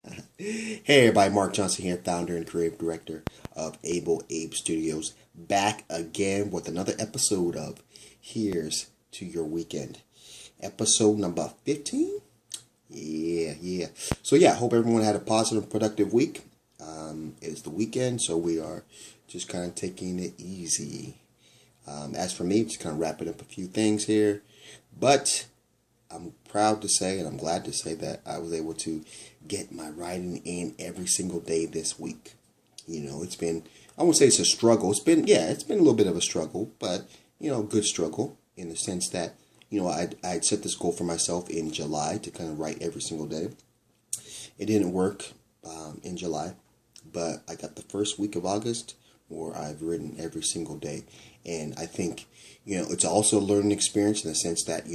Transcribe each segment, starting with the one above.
Hey everybody, Mark Johnson here, founder and creative director of Able Abe Studios, back again with another episode of Here's to Your Weekend. Episode number 15? Yeah. So yeah, hope everyone had a positive, productive week. It's the weekend, so we are just kind of taking it easy. As for me, just kind of wrapping up a few things here. But I'm proud to say, and I'm glad to say, that I was able to get my writing in every single day this week. You know, it's been, I won't say it's a struggle. It's been a little bit of a struggle, but, good struggle in the sense that, I had set this goal for myself in July to kind of write every single day. It didn't work in July, but I got the first week of August where I've written every single day. And I think, it's also a learning experience in the sense that,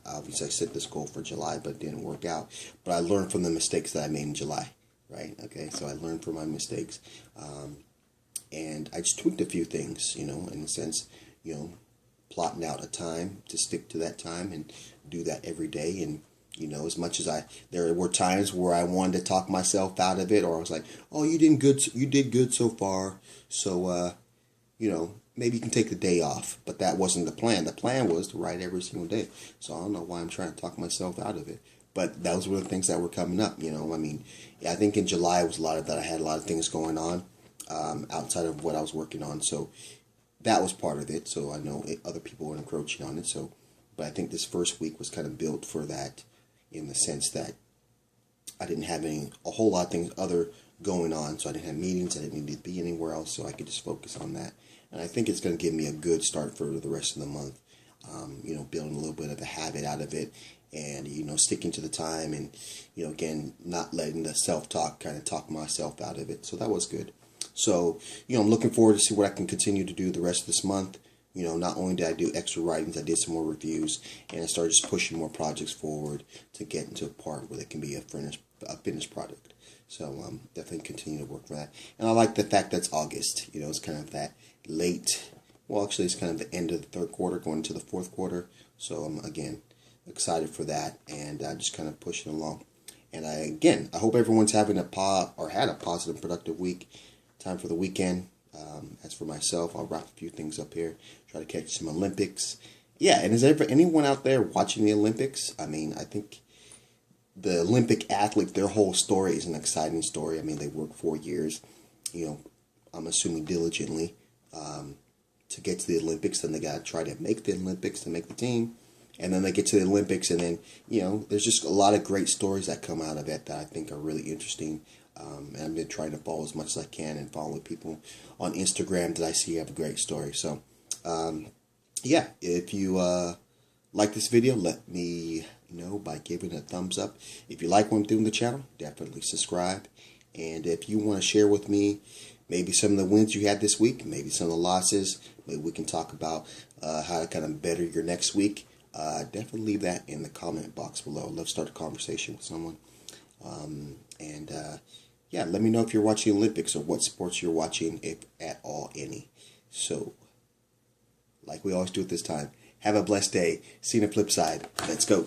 obviously I set this goal for July, but it didn't work out. But I learned from the mistakes that I made in July, right? Okay, so I learned from my mistakes. And I just tweaked a few things, in the sense, plotting out a time to stick to that time and do that every day. And, as much as there were times where I wanted to talk myself out of it, or I was like, oh, you did good so far. So, maybe you can take the day off, but that wasn't the plan. The plan was to write every single day. So I don't know why I'm trying to talk myself out of it. But those were the things that were coming up, I think in July it was a lot of that. I had a lot of things going on outside of what I was working on. So that was part of it. So I know other people were encroaching on it. So, but I think this first week was kind of built for that in the sense that I didn't have a whole lot of things other going on. So I didn't have meetings. I didn't need to be anywhere else. So I could just focus on that. And I think it's going to give me a good start for the rest of the month. Building a little bit of a habit out of it and, sticking to the time and, again, not letting the self-talk kind of talk myself out of it. So that was good. So, I'm looking forward to see what I can continue to do the rest of this month. Not only did I do extra writings, I did some more reviews and I started just pushing more projects forward to get into a part where it can be a finished product. So definitely continue to work for that. And I like the fact that it's August. It's kind of that late, well, actually it's kind of the end of the third quarter going into the fourth quarter. So I'm, again, excited for that and just kind of pushing along. And I hope everyone's having had a positive, productive week. Time for the weekend. As for myself, I'll wrap a few things up here. Try to catch some Olympics. Yeah, and is there anyone out there watching the Olympics? I think the Olympic athletes, their whole story is an exciting story. They work 4 years, I'm assuming diligently, to get to the Olympics. Then they got to try to make the Olympics to make the team. And then they get to the Olympics, and then, there's just a lot of great stories that come out of it that I think are really interesting. And I've been trying to follow as much as I can and follow people on Instagram that I see have a great story. So, yeah, if you like this video, let me know by giving a thumbs up. If you like what I'm doing the channel, definitely subscribe. And if you want to share with me maybe some of the wins you had this week, maybe some of the losses, maybe we can talk about how to kind of better your next week. Definitely leave that in the comment box below. I'd love to start a conversation with someone. Yeah, let me know if you're watching Olympics or what sports you're watching, if at all any. So, like we always do at this time, have a blessed day. See you on the flip side. Let's go.